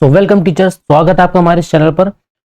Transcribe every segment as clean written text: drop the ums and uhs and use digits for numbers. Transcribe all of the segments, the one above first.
Welcome teachers, स्वागत है आपका हमारे इस चैनल पर।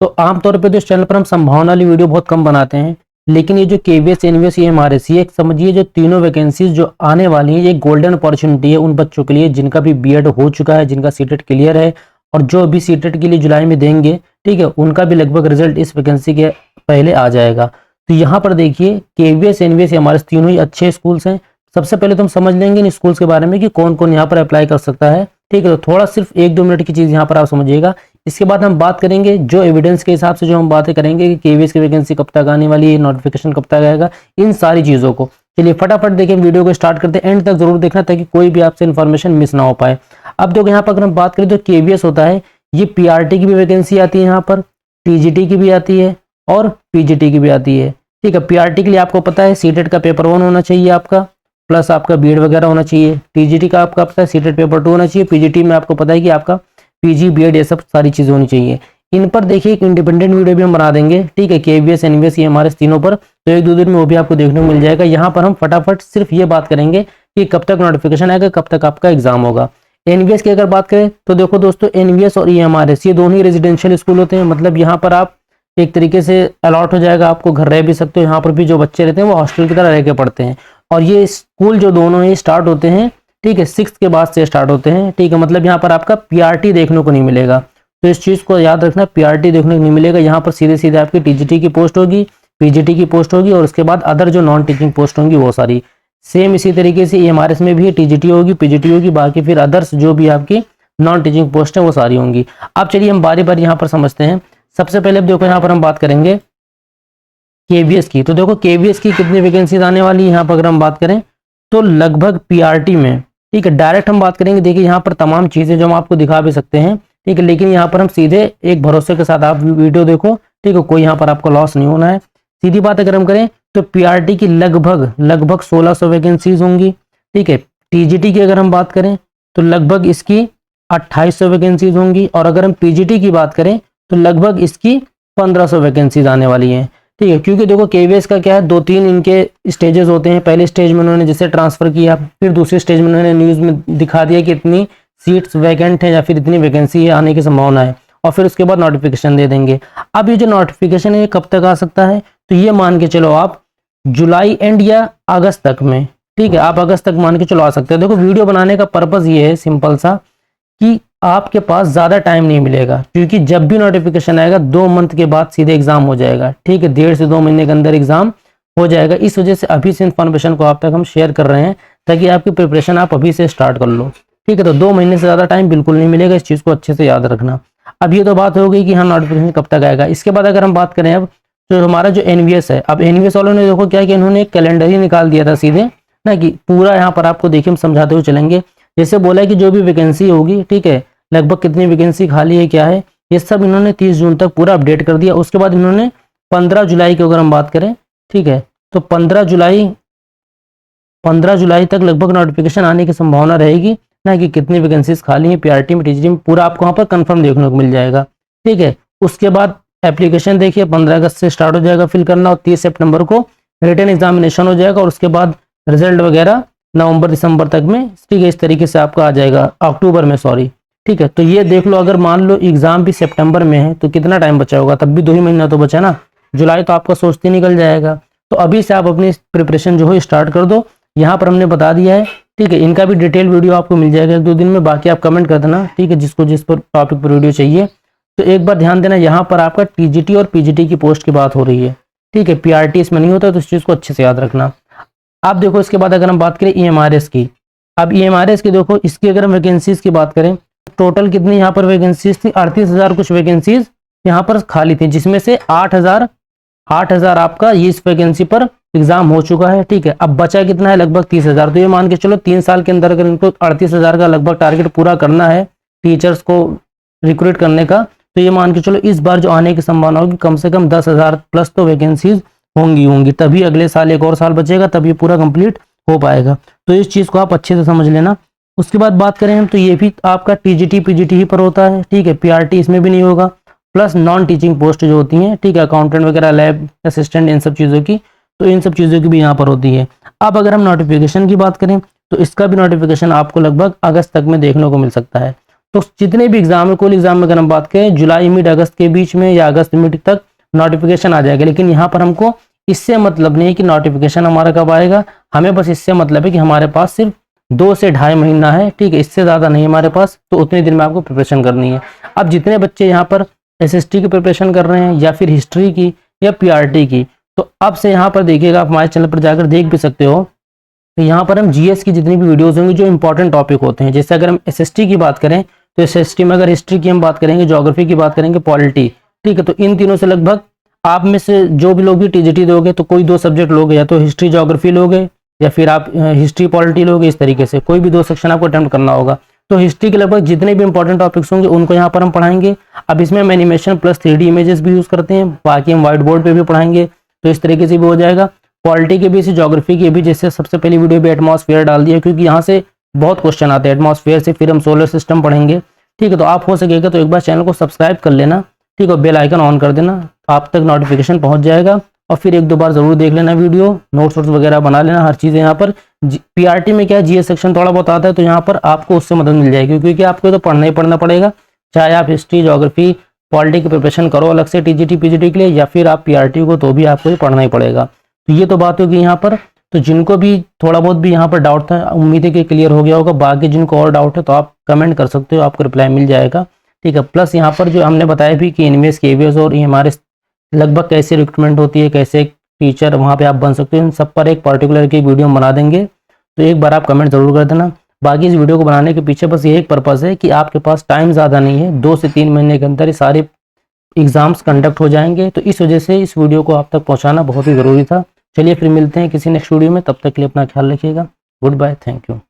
तो आमतौर पे तो इस चैनल पर हम संभावना वाली वीडियो बहुत कम बनाते हैं, लेकिन ये जो केवीएस, एनवीएस, ईएमआरएस, ये समझिए जो तीनों वैकेंसीज जो आने वाली हैं, ये गोल्डन अपॉर्चुनिटी है उन बच्चों के लिए जिनका भी बीएड हो चुका है, जिनका सीटेट क्लियर है और जो अभी सीटेट के लिए जुलाई में देंगे, ठीक है, उनका भी लगभग रिजल्ट इस वैकेंसी के पहले आ जाएगा। तो यहाँ पर देखिए केवीएस, एनवीएस, ईएमआरएस तीनों ही अच्छे स्कूल्स हैं। सबसे पहले तो हम समझ लेंगे इन स्कूल्स के बारे में कि कौन कौन यहाँ पर अप्लाई कर सकता है, ठीक है। तो थोड़ा सिर्फ 1-2 मिनट की चीज़ यहाँ पर आप समझिएगा। इसके बाद हम बात करेंगे जो एविडेंस के हिसाब से जो हम बातें करेंगे कि केवीएस की वैकेंसी कब तक आने वाली है, नोटिफिकेशन कब तक आएगा, इन सारी चीज़ों को। चलिए फटाफट देखिए, वीडियो को स्टार्ट करते हैं, एंड तक जरूर देखना ताकि कोई भी आपसे इन्फॉर्मेशन मिस ना हो पाए। अब देखो यहाँ पर अगर हम बात करें तो केवीएस होता है, ये पीआरटी की भी वैकेंसी आती है, यहाँ पर टीजीटी की भी आती है और पीजीटी की भी आती है, ठीक है। पीआरटी के लिए आपको पता है सीटेट का पेपर 1 होना चाहिए आपका, प्लस आपका बीएड वगैरह होना चाहिए। टीजीटी का आपका पता है सीटेट पेपर 2 होना चाहिए। पीजीटी में आपको पता है कि आपका पीजी, बीएड, ये सब सारी चीज़ें होनी चाहिए। इन पर देखिए एक इंडिपेंडेंट वीडियो भी हम बना देंगे, ठीक है, केवीएस, एनवीएस, ईएमआरएस तीनों पर। तो 1-2 दिन में वो भी आपको देखने को मिल जाएगा। यहाँ पर हम फटाफट सिर्फ ये बात करेंगे कि कब तक नोटिफिकेशन आएगा, कब तक आपका एग्जाम होगा। एनवीएस की अगर बात करें तो देखो दोस्तों, एनवीएस और ईएमआरएस ये दोनों ही रेजिडेंशियल स्कूल होते हैं। मतलब यहाँ पर आप एक तरीके से अलॉट हो जाएगा, आपको घर रह भी सकते हो। यहाँ पर भी जो बच्चे रहते हैं वो हॉस्टल की तरह रह के पढ़ते हैं। और ये स्कूल जो दोनों ही स्टार्ट होते हैं, ठीक है, 6th के बाद से स्टार्ट होते हैं, ठीक है। मतलब यहाँ पर आपका पीआरटी देखने को नहीं मिलेगा, तो इस चीज़ को याद रखना, पीआरटी देखने को नहीं मिलेगा। यहाँ पर सीधे सीधे आपकी टीजीटी की पोस्ट होगी, पीजीटी की पोस्ट होगी और उसके बाद अदर जो नॉन टीचिंग पोस्ट होंगी वो सारी। सेम इसी तरीके से ईएमआरएस में भी टीजीटी होगी, पीजीटी होगी, बाकी फिर अदर्स जो भी आपकी नॉन टीचिंग पोस्ट है वो सारी होंगी। अब चलिए हम बारी बारी यहाँ पर समझते हैं। सबसे पहले अब देखो यहाँ पर हम बात करेंगे केवीएस की। तो देखो केवीएस की कितनी वैकेंसीज आने वाली है यहाँ पर अगर हम बात करें तो लगभग पीआरटी में, ठीक है, डायरेक्ट हम बात करेंगे। देखिए यहाँ पर तमाम चीज़ें जो हम आपको दिखा भी सकते हैं, ठीक है, लेकिन यहाँ पर हम सीधे एक भरोसे के साथ आप वीडियो देखो, ठीक है, कोई यहाँ पर आपको लॉस नहीं होना है। सीधी बात अगर हम करें तो पीआरटी की लगभग 1600 वैकेंसीज होंगी, ठीक है। टीजीटी की अगर हम बात करें तो लगभग इसकी 2800 वैकेंसीज होंगी और अगर हम पीजीटी की बात करें तो लगभग इसकी 1500 वैकेंसीज आने वाली हैं, ठीक है। क्योंकि देखो केवीएस का क्या है, 2-3 इनके स्टेजेस होते हैं। पहले स्टेज में उन्होंने जैसे ट्रांसफर किया, फिर दूसरे स्टेज में उन्होंने न्यूज़ में दिखा दिया कि इतनी सीट्स वैकेंट है या फिर इतनी वैकेंसी है, आने की संभावना है, और फिर उसके बाद नोटिफिकेशन दे देंगे। अब ये जो नोटिफिकेशन है ये कब तक आ सकता है, तो ये मान के चलो आप जुलाई एंड या अगस्त तक में, ठीक है, आप अगस्त तक मान के चलो आ सकते हैं। देखो वीडियो बनाने का पर्पज़ ये है सिंपल सा कि आपके पास ज़्यादा टाइम नहीं मिलेगा, क्योंकि जब भी नोटिफिकेशन आएगा 2 मंथ के बाद सीधे एग्जाम हो जाएगा, ठीक है, 1.5 से 2 महीने के अंदर एग्जाम हो जाएगा। इस वजह से अभी से इन्फॉर्मेशन को आप तक हम शेयर कर रहे हैं ताकि आपकी प्रिपरेशन आप अभी से स्टार्ट कर लो, ठीक है। तो 2 महीने से ज़्यादा टाइम बिल्कुल नहीं मिलेगा, इस चीज़ को अच्छे से याद रखना। अब ये तो बात हो गई कि हाँ नोटिफिकेशन कब तक आएगा। इसके बाद अगर हम बात करें अब तो हमारा जो एनवीएस है, अब एनवीएस वालों ने देखो क्या कि इन्होंने एक कैलेंडर ही निकाल दिया था सीधे ना, कि पूरा यहाँ पर आपको देखिए हम समझाते हुए चलेंगे। जैसे बोला है कि जो भी वैकेंसी होगी, ठीक है, लगभग कितनी वैकेंसी खाली है, क्या है, ये सब इन्होंने 30 जून तक पूरा अपडेट कर दिया। उसके बाद इन्होंने 15 जुलाई की अगर हम बात करें, ठीक है, तो 15 जुलाई तक लगभग नोटिफिकेशन आने की संभावना रहेगी ना, कि कितनी वैकेंसीज खाली हैं पीआरटी में, टीजीटी में, पूरा आपको वहाँ पर कंफर्म देखने को मिल जाएगा, ठीक है। उसके बाद एप्लीकेशन देखिए 15 अगस्त से स्टार्ट हो जाएगा फिल करना और 30 सितंबर को रिटन एग्जामिनेशन हो जाएगा और उसके बाद रिजल्ट वगैरह नवंबर दिसंबर तक में, ठीक है, इस तरीके से आपका आ जाएगा, अक्टूबर में सॉरी, ठीक है। तो ये देख लो, अगर मान लो एग्जाम भी सितंबर में है तो कितना टाइम बचा होगा, तब भी 2 ही महीना तो बचा ना, जुलाई तो आपका सोचते निकल जाएगा। तो अभी से आप अपनी प्रिपरेशन जो है स्टार्ट कर दो। यहाँ पर हमने बता दिया है, ठीक है, इनका भी डिटेल वीडियो आपको मिल जाएगा 1-2 दिन में। बाकी आप कमेंट कर देना, ठीक है, जिसको जिस पर टॉपिक पर वीडियो चाहिए। तो एक बार ध्यान देना, यहाँ पर आपका टीजीटी और पीजीटी की पोस्ट की बात हो रही है, ठीक है, पीआरटी इसमें नहीं होता, तो इस चीज़ को अच्छे से याद रखना। आप देखो इसके बाद अगर हम बात करें ईएमआरएस की, अब ईएमआरएस की देखो, इसकी अगर हम वैकेंसीज की बात करें, टोटल कितनी यहाँ पर वैकेंसीज थी, 38,000 कुछ वैकेंसीज यहाँ पर खाली थी, जिसमें से 8,000 आपका ये इस वैकेंसी पर एग्जाम हो चुका है, ठीक है। अब बचा कितना है, लगभग 30,000। तो ये मान के चलो 3 साल के अंदर अगर इनको 38,000 का लगभग टारगेट पूरा करना है टीचर्स को रिक्रूट करने का, तो ये मान के चलो इस बार जो आने की संभावना होगी कम से कम 10,000 प्लस तो वैकेंसीज होंगी। तभी अगले साल एक और साल बचेगा, तब ये पूरा कंप्लीट हो पाएगा। तो इस चीज़ को आप अच्छे से समझ लेना। उसके बाद बात करें हम तो ये भी आपका टीजीटी पीजीटी ही पर होता है, ठीक है, पीआरटी इसमें भी नहीं होगा। प्लस नॉन टीचिंग पोस्ट जो होती हैं, ठीक है, अकाउंटेंट वगैरह, लैब असिस्टेंट, इन सब चीज़ों की, तो इन सब चीज़ों की भी यहाँ पर होती है। अब अगर हम नोटिफिकेशन की बात करें तो इसका भी नोटिफिकेशन आपको लगभग अगस्त तक में देखने को मिल सकता है। तो जितने भी एग्जाम है, कोई एग्जाम में अगर हम बात करें जुलाई मिड अगस्त के बीच में या अगस्त मिड तक नोटिफिकेशन आ जाएगा। लेकिन यहाँ पर हमको इससे मतलब नहीं है कि नोटिफिकेशन हमारा कब आएगा, हमें बस इससे मतलब है कि हमारे पास सिर्फ 2 से ढाई महीना है, ठीक है, इससे ज़्यादा नहीं हमारे पास, तो उतने दिन में आपको प्रिपरेशन करनी है। अब जितने बच्चे यहाँ पर एसएसटी की प्रिपरेशन कर रहे हैं या फिर हिस्ट्री की या पीआरटी की, तो अब से यहाँ पर देखिएगा, आप हमारे चैनल पर जाकर देख भी सकते हो। तो यहाँ पर हम जीएस की जितनी भी वीडियोस होंगी जो इंपॉर्टेंट टॉपिक होते हैं, जैसे अगर हम एसएसटी की बात करें तो एसएसटी में अगर हिस्ट्री की हम बात करेंगे, ज्योग्राफी की बात करेंगे, पॉलिटी, ठीक है, तो इन तीनों से लगभग आप में से जो भी लोग भी टीजीटी दोगे तो कोई 2 सब्जेक्ट लोगे, या तो हिस्ट्री ज्योग्राफी लोगे या फिर आप हिस्ट्री पॉलिटी लोगे, इस तरीके से कोई भी 2 सेक्शन आपको अटेम्प्ट करना होगा। तो हिस्ट्री के लगभग जितने भी इंपॉर्टेंट टॉपिक्स होंगे उनको यहाँ पर हम पढ़ाएंगे। अब इसमें हम एनिमेशन प्लस 3D इमेजेस भी यूज़ करते हैं, बाकी हम व्हाइट बोर्ड पे भी पढ़ाएंगे, तो इस तरीके से भी हो जाएगा। पॉलिटी के भी, इसी ज्योग्राफी के भी, जैसे सबसे पहली वीडियो में एटमॉस्फेयर डाल दिया, क्योंकि यहाँ से बहुत क्वेश्चन आते हैं एटमॉस्फेयर से, फिर हम सोलर सिस्टम पढ़ेंगे, ठीक है। तो आप हो सकेगा तो एक बार चैनल को सब्सक्राइब कर लेना, ठीक है, बेल आइकन ऑन कर देना, आप तक नोटिफिकेशन पहुंच जाएगा। और फिर 1-2 बार जरूर देख लेना वीडियो, नोट्स वगैरह बना लेना, हर चीज़ यहाँ पर। पीआरटी में क्या है, जीएस सेक्शन थोड़ा बहुत आता है, तो यहाँ पर आपको उससे मदद मिल जाएगी, क्योंकि आपको तो पढ़ना ही पढ़ना पड़ेगा, चाहे आप हिस्ट्री ज्योग्राफी पॉलिटी की प्रिपरेशन करो अलग से टीजीटी पीजीटी के लिए, या फिर आप पीआरटी को, तो भी आपको ये पढ़ना ही पड़ेगा। तो ये तो बात होगी यहाँ पर। तो जिनको भी थोड़ा बहुत भी यहाँ पर डाउट था, उम्मीद है कि क्लियर हो गया होगा। बाकी जिनको और डाउट है तो आप कमेंट कर सकते हो, आपको रिप्लाई मिल जाएगा, ठीक है। प्लस यहाँ पर जो हमने बताया भी कि इनवेस केवीएस और ये हमारे लगभग कैसे रिक्रूटमेंट होती है, कैसे टीचर वहाँ पे आप बन सकते हो, इन सब पर एक पर्टिकुलर की वीडियो बना देंगे, तो एक बार आप कमेंट जरूर कर देना। बाकी इस वीडियो को बनाने के पीछे बस ये एक पर्पज़ है कि आपके पास टाइम ज़्यादा नहीं है, 2 से 3 महीने के अंदर ये सारे एग्जाम्स कंडक्ट हो जाएंगे, तो इस वजह से इस वीडियो को आप तक पहुँचाना बहुत ही ज़रूरी था। चलिए फिर मिलते हैं किसी नेक्स्ट वीडियो में, तब तक के लिए अपना ख्याल रखिएगा। Goodbye, thank you.